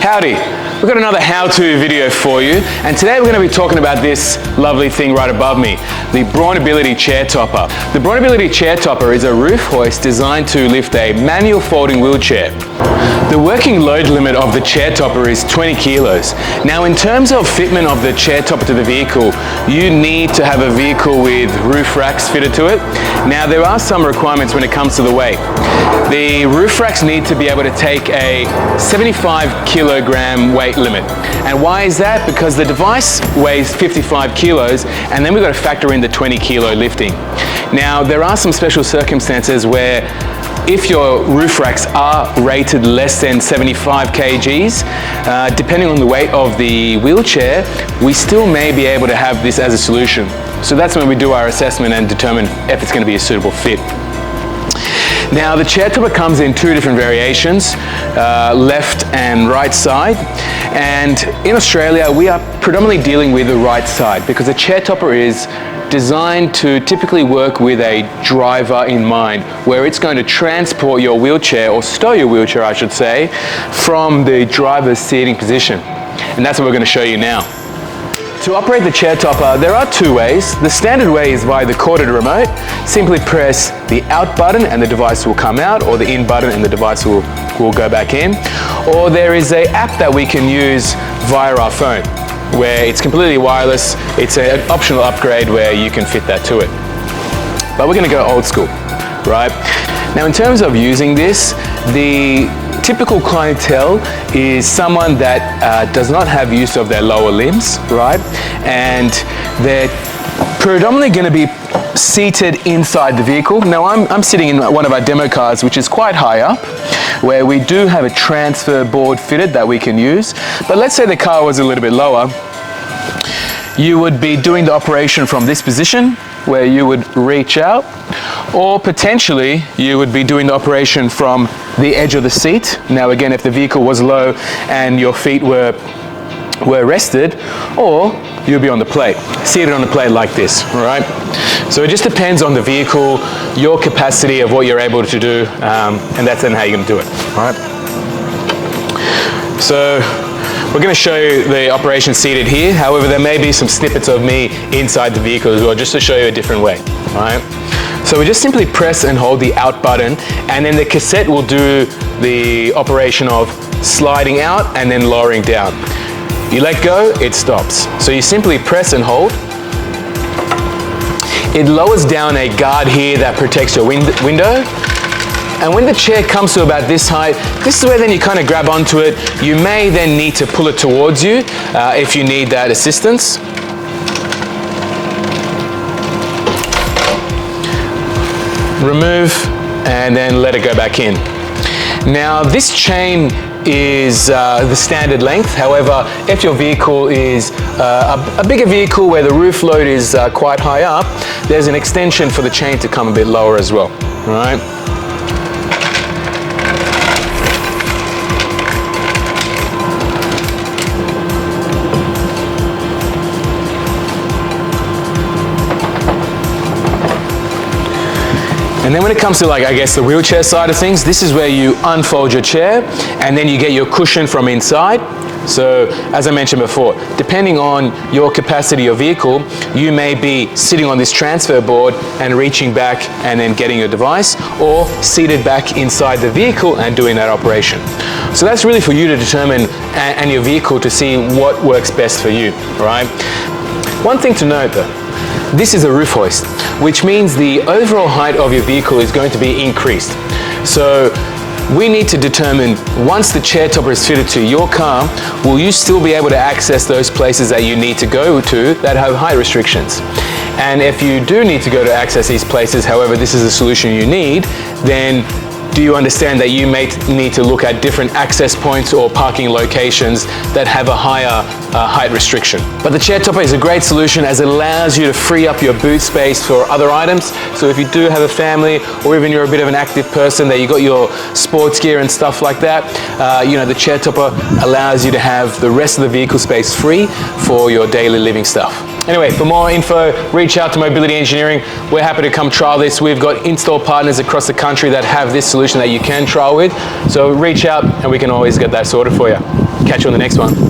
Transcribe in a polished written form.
Howdy, we've got another how-to video for you, and today we're going to be talking about this lovely thing right above me, the Brawneability Chair Topper. The Brawneability Chair Topper is a roof hoist designed to lift a manual folding wheelchair. The working load limit of the chair topper is 20 kilos. Now in terms of fitment of the chair topper to the vehicle, you need to have a vehicle with roof racks fitted to it. Now there are some requirements when it comes to the weight. The roof racks need to be able to take a 75 kilogram weight limit. And why is that? Because the device weighs 55 kilos and then we've got to factor in the 20 kilo lifting. Now there are some special circumstances where if your roof racks are rated less than 75 kgs, depending on the weight of the wheelchair, we still may be able to have this as a solution. So that's when we do our assessment and determine if it's going to be a suitable fit. Now the chair topper comes in two different variations, left and right side. And in Australia, we are predominantly dealing with the right side because the chair topper is designed to typically work with a driver in mind, where it's going to transport your wheelchair, or stow your wheelchair I should say, from the driver's seating position. And that's what we're going to show you now. To operate the chair topper, there are two ways. The standard way is via the corded remote. Simply press the out button and the device will come out, or the in button and the device will go back in. Or there is an app that we can use via our phone, where it's completely wireless. It's an optional upgrade where you can fit that to it. But we're going to go old school, right? Now in terms of using this, the typical clientele is someone that does not have use of their lower limbs, right? And they're predominantly going to be seated inside the vehicle. Now I'm sitting in one of our demo cars, which is quite high up, where we do have a transfer board fitted that we can use. But let's say the car was a little bit lower. You would be doing the operation from this position, where you would reach out, or potentially you would be doing the operation from the edge of the seat. Now again, if the vehicle was low and your feet were rested, or you'll be on the plate, seated on the plate like this, all right? So it just depends on the vehicle, your capacity of what you're able to do, and that's then how you're going to do it, all right? So we're going to show you the operation seated here. However, there may be some snippets of me inside the vehicle as well, just to show you a different way, all right? So we just simply press and hold the out button, and then the cassette will do the operation of sliding out and then lowering down. You let go, it stops. So you simply press and hold. It lowers down a guard here that protects your window. And when the chair comes to about this height, this is where then you kind of grab onto it. You may then need to pull it towards you if you need that assistance. Remove and then let it go back in. Now this chain is the standard length. However, if your vehicle is a bigger vehicle where the roof load is quite high up, there's an extension for the chain to come a bit lower as well, all right? And then when it comes to, like, I guess the wheelchair side of things, this is where you unfold your chair and then you get your cushion from inside. So as I mentioned before, depending on your capacity of vehicle, you may be sitting on this transfer board and reaching back and then getting your device, or seated back inside the vehicle and doing that operation. So that's really for you to determine, and your vehicle to see what works best for you, all right? One thing to note though, this is a roof hoist, which means the overall height of your vehicle is going to be increased. So we need to determine, once the chair topper is fitted to your car, will you still be able to access those places that you need to go to that have height restrictions? And if you do need to go to access these places, however, this is a solution you need, then do you understand that you may need to look at different access points or parking locations that have a higher height restriction? But the chair topper is a great solution, as it allows you to free up your boot space for other items. So if you do have a family, or even you're a bit of an active person that you got your sports gear and stuff like that, you know, the chair topper allows you to have the rest of the vehicle space free for your daily living stuff. Anyway, for more info, reach out to Mobility Engineering. We're happy to come trial this. We've got install partners across the country that have this solution that you can trial with. So reach out and we can always get that sorted for you. Catch you on the next one.